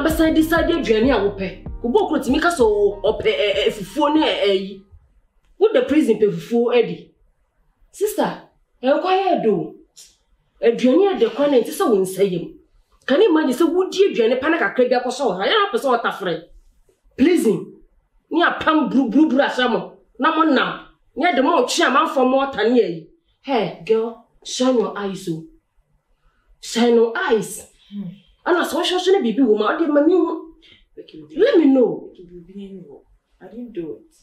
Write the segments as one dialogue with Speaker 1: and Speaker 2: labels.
Speaker 1: beside decide aduane a wo pe. Wo bo kro timi ka so ope fufuo ne Wo the prison pe fufuo edi. Sister, enkwaya do. Aduane a de kwana nti se wo nsayem. Can you imagine say wo di aduane pa na kakra bi akoso ha. Ya pese o tafre. Pleasing. Ni apam bru asamo. Na mo nam. Ni de mo twi amanfo mo tane ayi. Hey, girl, shine your eyes oh. Shine your eyes. And as social shouldn't be woman, I did my new. Let me know.
Speaker 2: I didn't do it.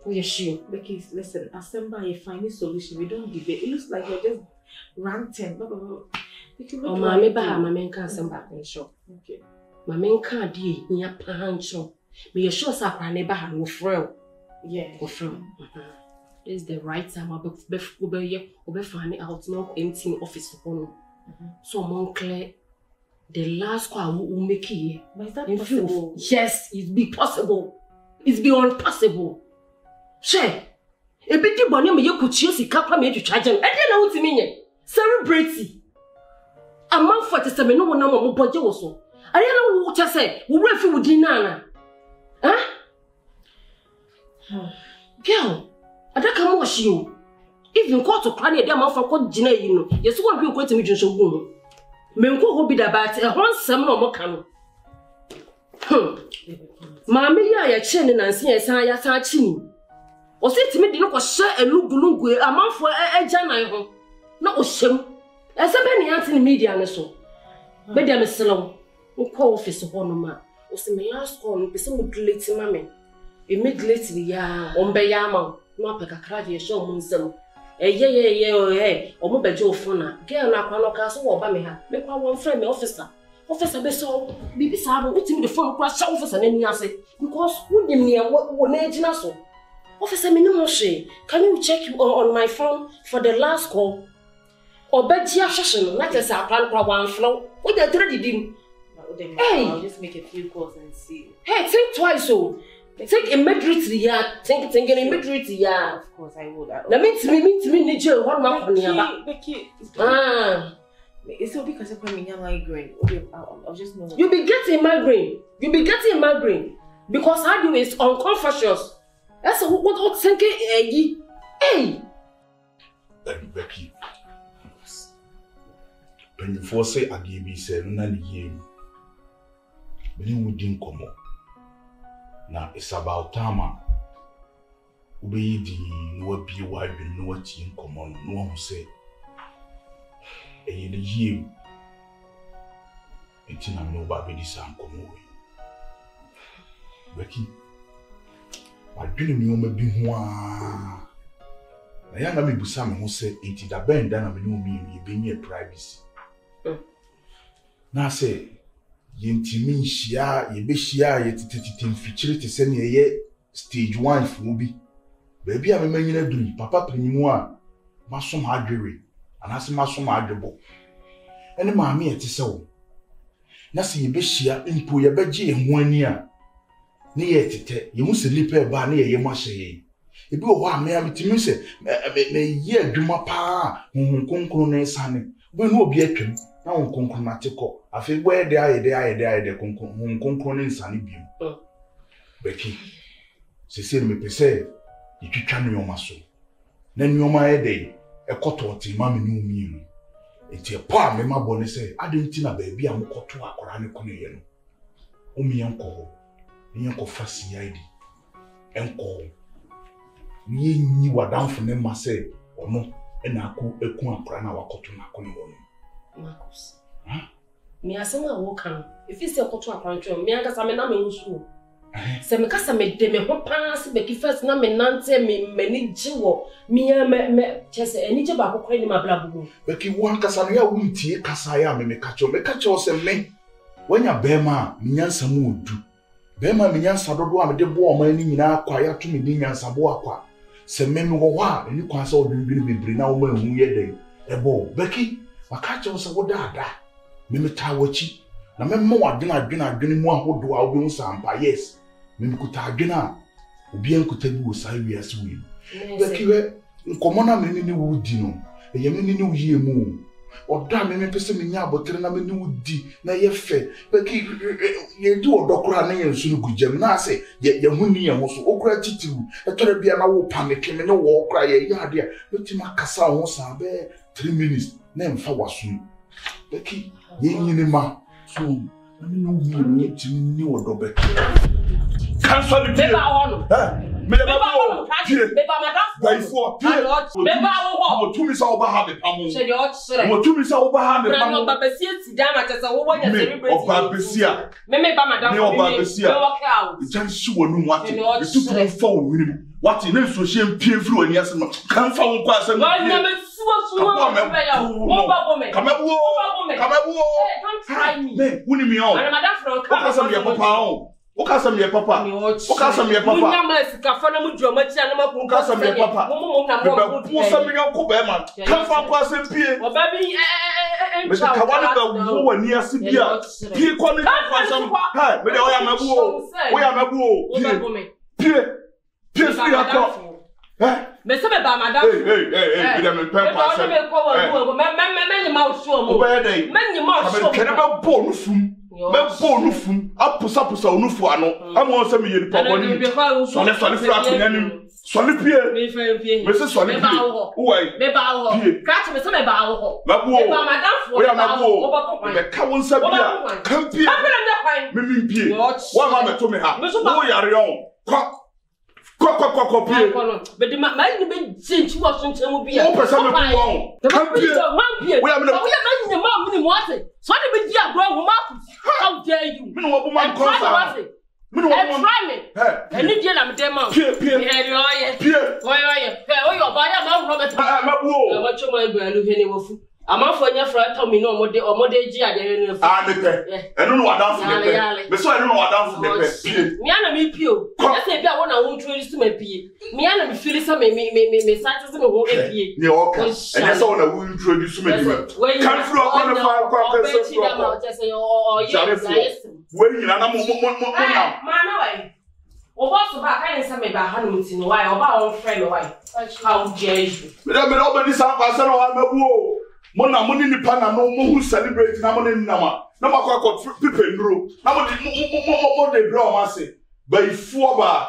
Speaker 1: Oh, yes, she.
Speaker 2: Becky, listen, assemble a final solution. We don't debate. It looks like you're just ranting. Blah, blah, blah.
Speaker 1: Oh, my men can't send back and show.
Speaker 2: Okay.
Speaker 1: My men can't do it in your pan show. May you show us up and never have no frail.
Speaker 2: Yeah.
Speaker 1: Go from. This is the right time. I'll be finding out no empty office for one. So, Moncler, the last call will make it.
Speaker 2: But is that possible?
Speaker 1: Yes, it's be possible. It's beyond possible. Share. A bit of money you could choose a couple of to charge. I didn't know what to mean. Celebrate. A month for the seven, no one more budget also. I didn't know what I said. We were for dinner. Huh? Girl, I don't come wash you. If you call to cry, their mouth for called Gina, you know. Yes, one will go to me to show you. Men will be about a one summer more can. Mammy, I are chinning and seeing as I are chinning. Or say to me, you know, share a look a month for a jana. No shame. As a many answer in media and so. But there is salon. Who call office of one man. Or say my last call, be some late mammy. Immediately, ya, on Bayama, not like a crowd, show Munsel. Yeah, or mobile Joe Fona. Girl, now, Castle or Bamiha. Make one friend, officer. Officer Besso, Bibi Sabo, waiting the phone crash officer and any answer. Because wouldn't near what age naso. Officer Minimoshi, can you check you on my phone for the last call? Or Betty Ashashin, like as our plan for one flow. What they already did. Hey,
Speaker 2: I'll just make a few calls and see.
Speaker 1: Hey, think twice so. Think immediately, yeah. Think immediately, yeah.
Speaker 2: Of course, I will.
Speaker 1: Now, meet me, Niger, 1 month on the
Speaker 2: Becky. It's all because of me migraine. I'll just know.
Speaker 1: You'll be getting migraine. Because how do is unconscious. That's what thinking, hey.
Speaker 3: Becky. When you force say I give you say no year. When you didn't come up. Now it's about time. Ube di no be why be no team come on. No one say. In the year, until I know about this and come away. Becky, my dream may be one. I am a Busam who said, "It is a band, then I know me, you being your privacy." Now say, Yentimin Shia, ye be Shia, ye feature to send ye stage 1 for be. Baby, I'm a man in a dream, Papa Penimoa, Massum Hardry. And as my son admirable. And mammy at so. Nothing you be sheer impo your bedgy and 1 year. Near it, you must sleep a bar near your massay. If you are me to miss it, may ye do my pa, whom concrone sunny. We no be a trim, now concronatical. I feel where they are, the concrone sunny beam. Becky, she said me per se, you can your muscle. Then you're my day. A cotton tea, mammy knew me. It's a palm, my bonnet say, I didn't think a baby, I'm caught to a Coranic Conian. O me uncle, me uncle fussy ID. Uncle. Me knew what down for them must say, or no, and I could a coon cran our cotton a
Speaker 1: Marcus. Huh? Me as a walk on. If it's a cotton control, me, I guess I'm a name in school. Se me kasa me de me ho pass be ki first na me nante me mani jiwo me chese eni je ba kokore ni mablabu
Speaker 3: be ki wan kasa no ya wuntie kasa ya me kacho se me wanya bema me nyansa mu odu bema me nyansa dodo a me de bo o man ni nyina akwa ya to me ni nyansa bo akwa se me wo wa ni kwa sa odunbiri bebre na wo ma hu ye den ebo be ki makacho se wo daada me ta wachi na me mo adwena mu ahodo a wo be sampa yes me kuta adwena obi enkuta bi wo sai wi ase wi be ki we nkomo na me ni wo di no eye me ni wo yie mu Oda me pese me nya abotre na me ni wudi na ye fe. Beki ye di odokora na ye nsu no gujam na ase ye huni ye ho so okura titiru. E tore bia na wo panic me ne wo okura ye ade a betima kasa ho sa be 3 minutes na mfa waso. Beki ye nyine ma so na me no wi ni timi ni odobe. Cancel the
Speaker 1: Beba ono.
Speaker 3: Beba
Speaker 1: ono. Beba madam.
Speaker 3: By 4.
Speaker 1: Beba wo.
Speaker 3: To me say oba ha me pamo.
Speaker 1: Se de o tsere.
Speaker 3: Mo to me say oba ha me pamo.
Speaker 1: No baba sia ti dama tesa wo wonya celebrate.
Speaker 3: Oba besia.
Speaker 1: Me ba madam.
Speaker 3: Me oba besia.
Speaker 1: Me work out.
Speaker 3: Jan shi wonu wati. You took me for winning. Wati na so she pie fru ani ase no. Kan fa won kwa ase no.
Speaker 1: Wonya me suwa be ya. Wo ba bo me.
Speaker 3: Kamabuo.
Speaker 1: Don't try me.
Speaker 3: Me woni me on.
Speaker 1: And madam from
Speaker 3: Ka ase me papa on. Okasa me papa. Okasa me papa.
Speaker 1: Munya ma sika fa na mu dro ma tia na ma kun
Speaker 3: okasa me papa.
Speaker 1: Mo na mo.
Speaker 3: Mo sa me nko be man. Kan fa kwa ase pie.
Speaker 1: Oba bi
Speaker 3: Me ka wani ba wo wani ase bia. Pie ko ni fa sam. Ha, me de oya mabuo. Oya mabuo. Pie free akọ.
Speaker 1: Me se be ba madam.
Speaker 3: Hey, me de me pen kwa ase.
Speaker 1: Me ni ma show mo. Me ni ma show.
Speaker 3: Kene be bo no fum. Me bo no fum. Apusa onufu ano. Amo se me yeri pa boni. So le flat nanim. So le pie. Me se so le pie. Uwai.
Speaker 1: Me ba wo. Catch me se me ba wo.
Speaker 3: Me
Speaker 1: ba madam fo.
Speaker 3: Oya mabuo. Me ka won sa bia. Kan pie. Me min pie. Wa ma me to me ha. Wo yare on. Kwa pie.
Speaker 1: But my be change was on tell me.
Speaker 3: Oh, person me won. Kan pie. We am the.
Speaker 1: We am mom ni what. So they be dia bro wo ma. How dare you?
Speaker 3: Me no wo man concern. Me no wo man.
Speaker 1: Try me. Any day na me dem man.
Speaker 3: Pie.
Speaker 1: Oye. Oye. Oye oba ya ma wo beto.
Speaker 3: Mabuo.
Speaker 1: Ma choma egbe alu he ni wo fu. Amafo nya fra ta mi no omode ji ade ne fu.
Speaker 3: Me pe. Enu no wadan fu me pe. Me so enu no wadan fu me pe. Pie.
Speaker 1: Me ana me pio. Na se bia wo na wo introduce me pie. Me ana me feel say me start say me wo pie.
Speaker 3: Ni okay. And yes I want to introduce me. Kan fru akọ na fa akọ
Speaker 1: person fru.
Speaker 3: We nyina na mo na.
Speaker 1: Ma na wai. Oba so ba kan say me ba hanu ti no wai. Oba won friend wai. How dare you?
Speaker 3: Me da obedi san kwa se no wa mabuo. Mo na mo ni nipa na mo hu celebrate na mo ni nama. Na makwa pipe nduro. Na mo de bro ma se. Ba ifu ba.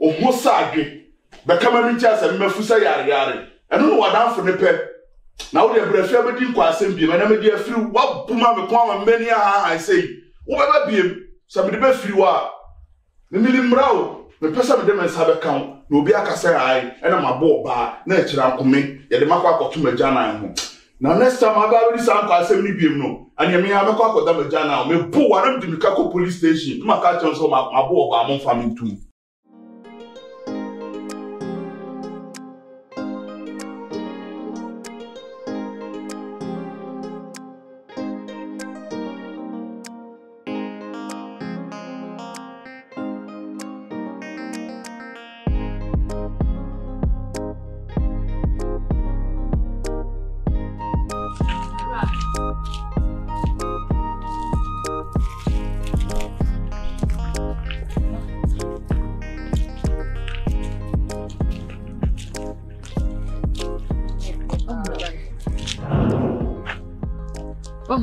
Speaker 3: O ho saadwe. Be kama mi ntia se me fusa yare. Eno no wadanfo ne pe. Na wo de brafia be di nkwa asem bi. Na me de afiri wa buma me kwa ma mani ha sei. Wo be ba biem. Se me de be firi wa. Me mi mrawo. Me pesa me de men sabe kan. Na obi akasa ai. Ena mabo ba na ekira nkome. Ye de makwa akoto magya na ho. Na next time aga we san kwa asem ni biem no. Ani me ha me kwa akoda magya na. Me bu wa na me de me ka ko police station. Ma ka chon so mabo ba mo family too.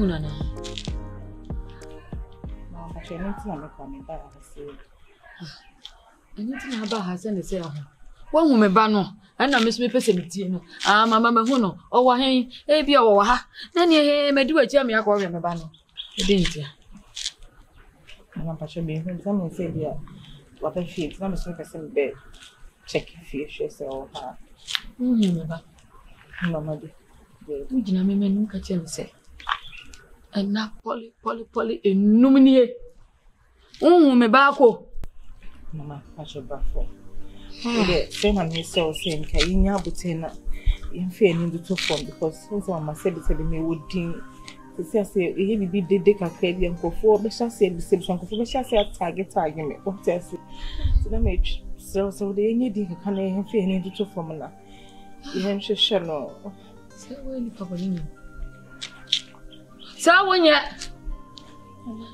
Speaker 4: Nana.
Speaker 2: No, but anything I'm coming back, I say.
Speaker 4: Anything about her send say, one woman banner, and I miss me pessimity. Ah, Mamma Huno, or Wahin, a be or ha. Then you may do a jammy aquarium banner. Didn't you?
Speaker 2: I'm not sure being someone said, yeah, what I feel, not a person bed. Check if you should say, oh, ha. Mamma, we didn't mean catch him say. And now, Polly, and Numini. Me bako. Mamma, catch your baffle. Then I may so saying, Kayina Butena in fear in the two form because someone must say me would think to say, he be the crazy and go for, but shall say the same song for shall say a target argument. What else? So that made so they need can I fear in the two formula. You shall know. So, Sa wonya.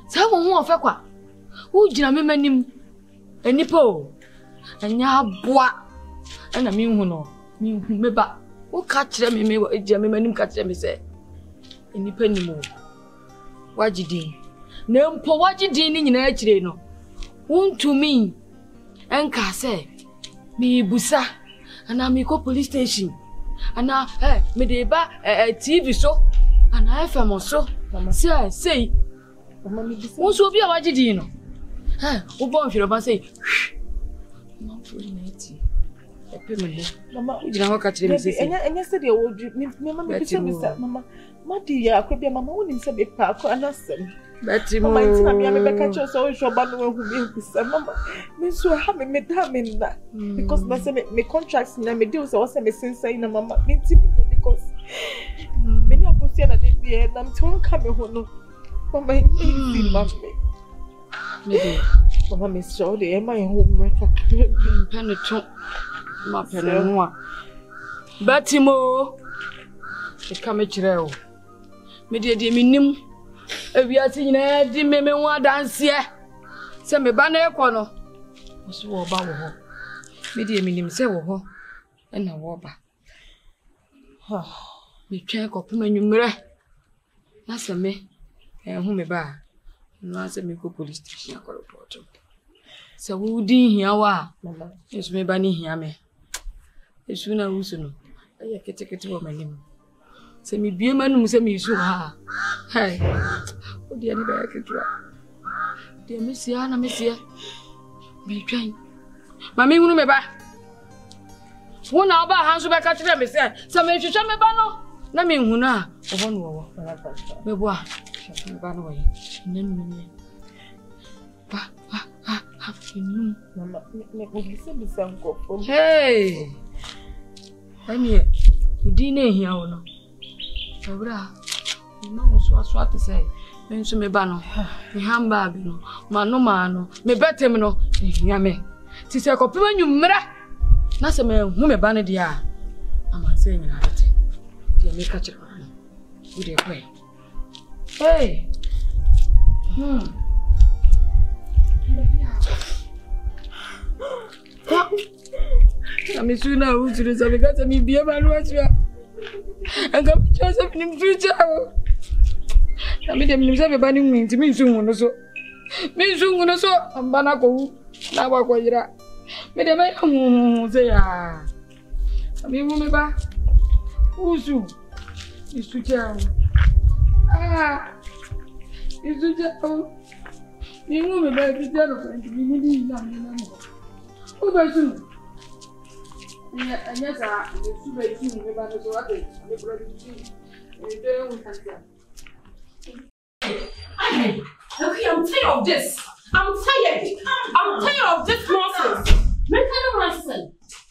Speaker 2: Sa wo ho ofekwa. Wo gina memanim. Enipa o. Anya aboa. Na me hu no. Me hu meba. Wo catch them me eja me manim catch them say. Enipa ni mo. Wagidin. Na mpo wagidin ni nyina akire no. Wontumi enka say me busa ana me ko police station. Ana me dey ba TV so. Ana FM so. Mama say mama me busa. Won so bi a wagidin no. Wo bon hwere ba say. Mama for night. Mama, you know catch them say.
Speaker 5: Enya said the old mama me bisa mama. Madi ya akwabia mama woni se be pa ko anasem.
Speaker 2: Betty
Speaker 5: mama ntina me be catch us so sure ba no hu me bisa mama. Me so ha me da me na because na say me contracts na me deal so say me sensei na mama. Me ntima because me ni akosi na dey be na me ton ka me ho no. Mama me mama.
Speaker 2: Maybe
Speaker 5: mama me so dey my home reka.
Speaker 2: Penetrate ma penenwa Betty mo e kame kire o me de minim ewiase nyina di me ho adanse se me ba na ekọ no so wo ba wo ho me de minim se wo ho e na wo ba me twa ko pema nwumre na se me hu me ba no se me ko police station akọ report se wo di hia wa mama eso me ba ni hia me eso na wusu no aye kete wo manim se me bie manum se me isu ha hai o dia ni ba ketua dia mesia na mesia me twan mama hunu me ba wona oba hanso be ka kire me se me hwehwe me ba no na me hunu a obo no wo me bo a me ba no wo nanu me ba
Speaker 5: mama me se nko
Speaker 2: hey ani udi na ehia wo no abra mama so ate say me nso me ba no me hamba bi no ma no me betem no ehia me ti se ko pema nwumra na se me hu me ba no dia ama se nyina ate dia me ka kire no udi ko hey I'm soon now to the Savigas and be a man was you. And come Joseph in future. I made him himself a banning me to me soon so. Me soon so, and Banako, now I call you. Made a man say, I mean, remember who's you? Is to tell. Is to tell. You know me back to tell and to be needing nothing. Oh, by soon. Yes, I am tired of this. I'm tired of this nonsense. Make I don't listen.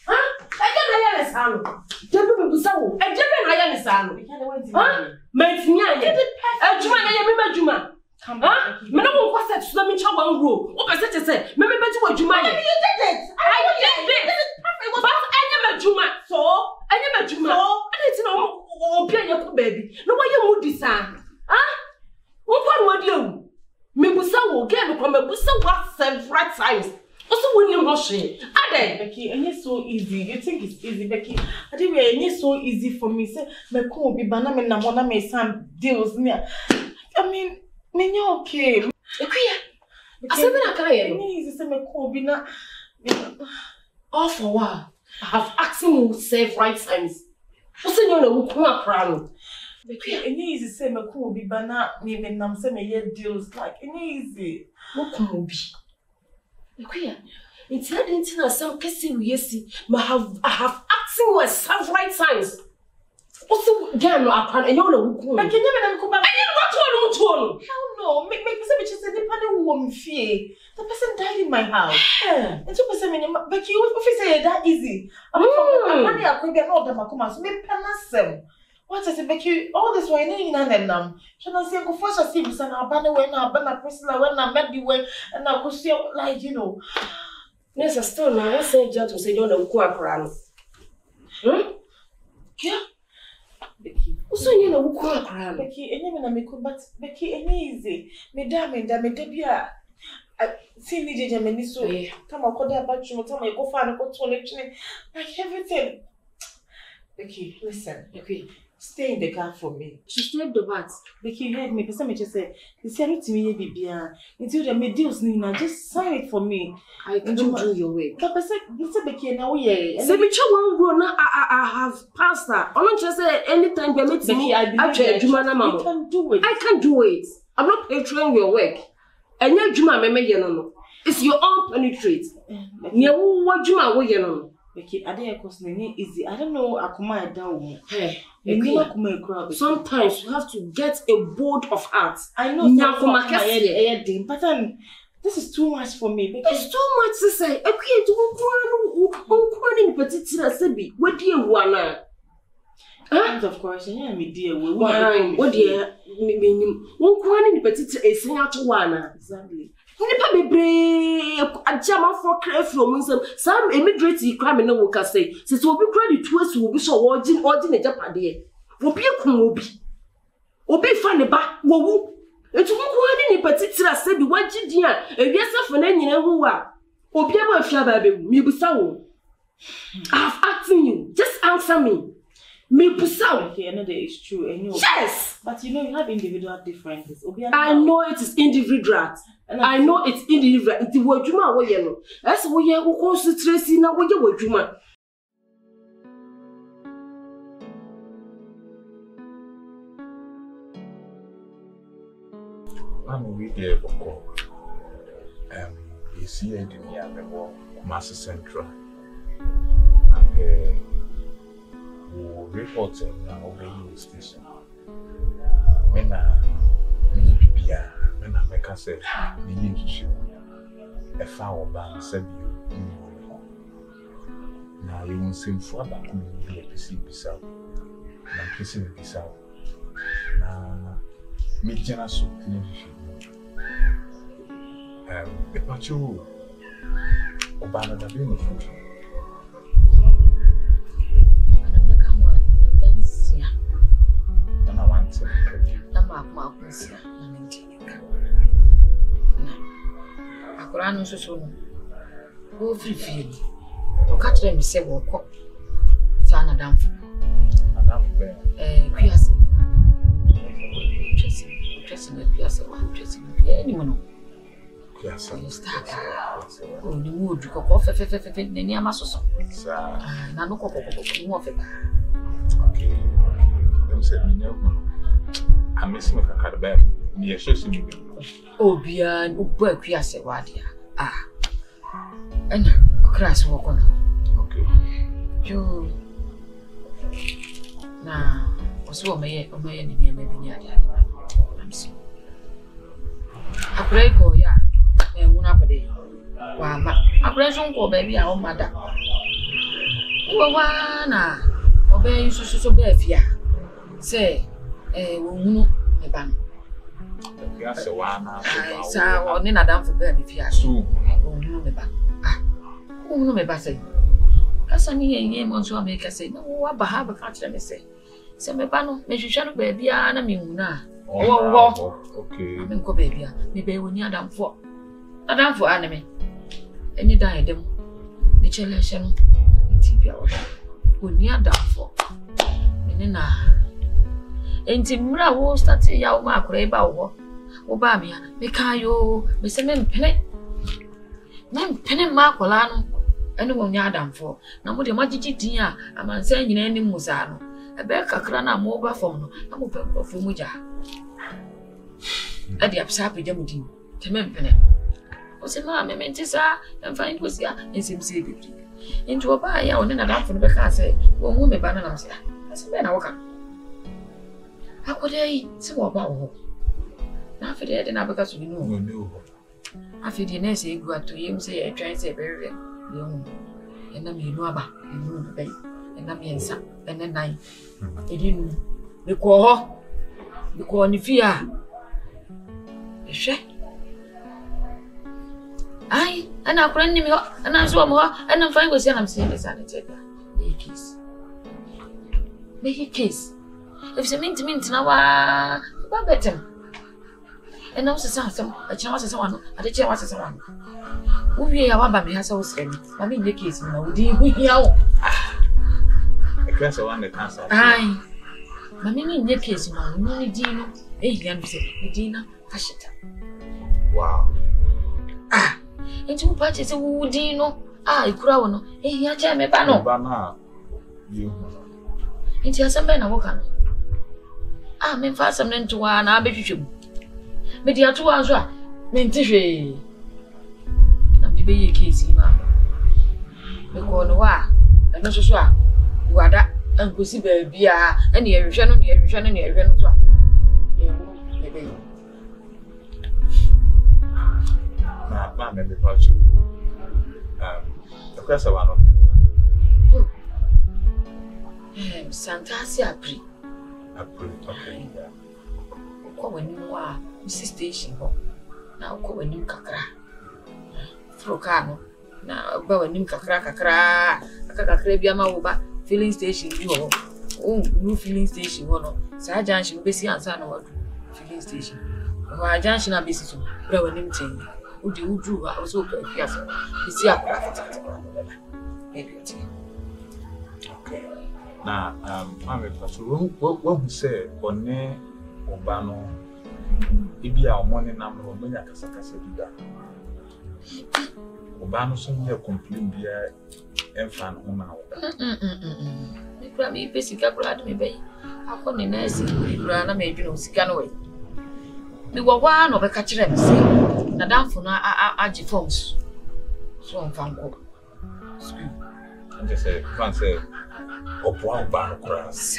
Speaker 2: Huh? I can't hear this. Don't be so. I can't hear this. Huh? Make me a Juma. Huh? Me no one said to me chop one row. What I say? Me better what Juma. You did it. I did it. But Juma, so I never Juma. I didn't know your baby. No why you would design. Huh? What would you? Mebusa will get from a busa what several times. Also, when you wash it, Becky, and it's so easy. You think it's easy, Becky? I think it's so easy for me. Say, me could be banana and one of my son deals near. I mean, you're okay. I said, I can't. Easy, say, me could be not. All for what? I have asked him to save right times. What's in your come crown? Becky, and easy say me could be banana, maybe nam say me yet deals like easy. What can be? Becky, it's not into a sound kissing yes, I have asked him to save right times. Also, Gano, I can't, and you know who can never come back. I didn't want to. Hell no, make me say, which is a dependent woman fear. The person died in my house. And 2%, Becky, if you say that easy, I'm money I could get all the Macumas, make penasem. What is it, Becky? All this way, and them. Shall I say, go first, I see you, and I'll ban away now, ban a person, when I met the way, and I could see, like, you know. Yes, I still now, I say, just to say, you know, go around. Yeah. Becky, also you know who call around. Becky, and you make but Becky, and easy. Madame, Debia. I see Lydia Jameniso. Come on, call that bathroom, tell me go find a good like everything.
Speaker 5: Becky, listen.
Speaker 2: Okay.
Speaker 5: Stay in the car for me.
Speaker 2: She saved the what?
Speaker 5: Becky, you heard me. Person me just say, "You see, I don't me bibia. Until the medios nina, just sign it for me."
Speaker 2: I can do your work.
Speaker 5: But person, Becky, now yeah.
Speaker 1: Say me one go na I have passed that. I don't just say anytime we meet me. I try Juma na mama.
Speaker 5: You can do it.
Speaker 1: I can do it. I'm not portraying your work. And your Juma me ye no. It's your own penetrate. Nya wo Juma wo ye no.
Speaker 5: Becky, I didn't cause me easy. I don't know. Akuma down.
Speaker 1: Hey,
Speaker 5: sometimes
Speaker 1: you have to get a board of heart.
Speaker 5: I know. But this is too much for me.
Speaker 1: It's too much to say. What do you want?
Speaker 5: And of course, yeah, me dear.
Speaker 1: What dear? One coin in the petite is not one. Exactly. Nipa bebre ajama for craft from some immigrants crime no work say since we be credit to us will be so ordin na japade wo bi ekun obi fa ne ba wo wu etu nko ani ni petitira se bi wagidin a ewiase fo na nyina hu a obi aba afia ba be mi busa wo I've asked you just answer me. Me pusa.
Speaker 5: Okay, another is true.
Speaker 1: Yes.
Speaker 5: But you know you have individual differences.
Speaker 1: I know it is individual. I know it's individual. It's wajuma wo ye no. As wo ye wo concentrate na wo ye wajuma.
Speaker 3: I'm with you boko. You see it in here bebo Kumasi Central. Reporting na over station. Mena me bibia mena meka say me yinchichi e fa oba sabi na you won simfo aba ko me pisi bisa na pisi bisa na me jena so ni e pacho oba na da bi no
Speaker 2: Akora no so no go free o ka kire me se wo kọ sa na damfo
Speaker 3: be
Speaker 2: kwiase na kwiase wa twese ni mo no kwiase start o ni mo du kọ fe ni amasoso
Speaker 3: sa
Speaker 2: na no kọ mo fe ba
Speaker 3: okay dem se ni no I miss me kakadbe me e shosi mi
Speaker 2: obia obu akwiase wa dia ena okras wo kono
Speaker 3: okay
Speaker 2: yo na oso omeye ni bi ni ade I'm so akure ko ya e wuna pede wa ma akure so nko ba bi a o mada wa na obe so be afia se wo hunu e ban
Speaker 3: ya se wa na
Speaker 2: sa o ni na dan fo be ni fia
Speaker 3: so
Speaker 2: wo hunu me ba wo hunu me ba se kasa ni yenye mo so America se na wo ba ha ba ka kire me se me ba no me hwehwe no ba bia na me hunu a wo
Speaker 3: okay
Speaker 2: me ko ba bia me be wo ni adam fo ane me eni dan edem ni chele hye no ni tibia wo ni adam fo me na enti mra wo start ya wo ma akora ba wo ba me me kan yo me se me mpene ma akola no ene wo nya adamfo na mo de magigi din a amansa nyina ni musa no ebe kakra na mo ba fom no na mo pe fo mu ja ade apsa pe jam din te me mpene o se ma me ntisa emfa ni kosia ensim se bi enti wo ba ya wo ne na adamfo no be ka se wo hu me ba na nam se ase be na wo ka akodai se wo ba wo na afede de na beka so bi no afede na se egu ato yem se e twan se berere ye hu ena mi nu aba enu be ena mi ensa ena nai edinu me ko ni fia ehwe ai ana akora ni mi ho ana so mo ho ana mfa ngosi ana mse be sa na cheka make it case if se mint na wa ba betem ena wo sesa asem a kira wa sesa wano ade kira wa sesa wano wo wie ya wa ba me ha se wo sere mi na me nye case na wo di hu hia wo
Speaker 6: Because I want the cancer.
Speaker 2: Aye. Mammy, in your case, no, no, Dino. Eh, young Medina, Fashita.
Speaker 6: Wow.
Speaker 2: Ah, and 2 patches of Woodino. Ah, crown. Eh, ya jam bano.
Speaker 6: Bana. You.
Speaker 2: It has a man of Wokan. Ah, men fast some to one, I'll be you. Media 2 hours. Mentishe. I'm the baby case, mamma. Because no, and no so. You are that. And go see baby, and you're running,
Speaker 6: Nah, maybe about you. The question I want
Speaker 2: to Santasia Pri.
Speaker 6: Okay, yeah.
Speaker 2: Call when you are Mrs. Station. Now call when you cacra. Through Cano. Now, but when you cacra, Crabia filling station, you new filling station, one. Sir Junction, Bessie and Son of filling station. Why Junction are busy to grow an empty. Would you drew also to a piazza? You see a craft.
Speaker 6: Okay. Now, I'm a what we say on ne Obano. If you are morning number of Casacasa. Obano soon have complained here and found home now.
Speaker 2: Me basic abroad me bay. I couldn't in a city, Rana made you scan away. We were one of a catcher and say, Madame Funa Aji phones. So I'm found go.
Speaker 6: And just say, fancy, or brown bar cross.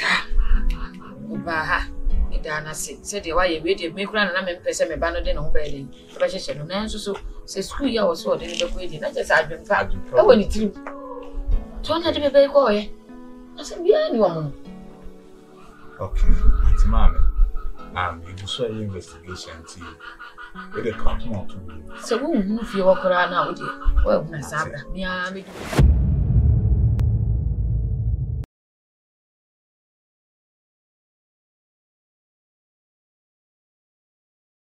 Speaker 2: Baha, Idana said, why you waited, make run and I'm in person, a banner in home bedding. But I said, no, so say, school year was what in the waiting. I just had been fat. Oh, when it's true. 200 to be very coy. I said, yeah, anyone.
Speaker 6: Okay, it's mammy. You do so investigation to with a company to me.
Speaker 2: So, who if you walk around now with you? Well, Miss Abra, me,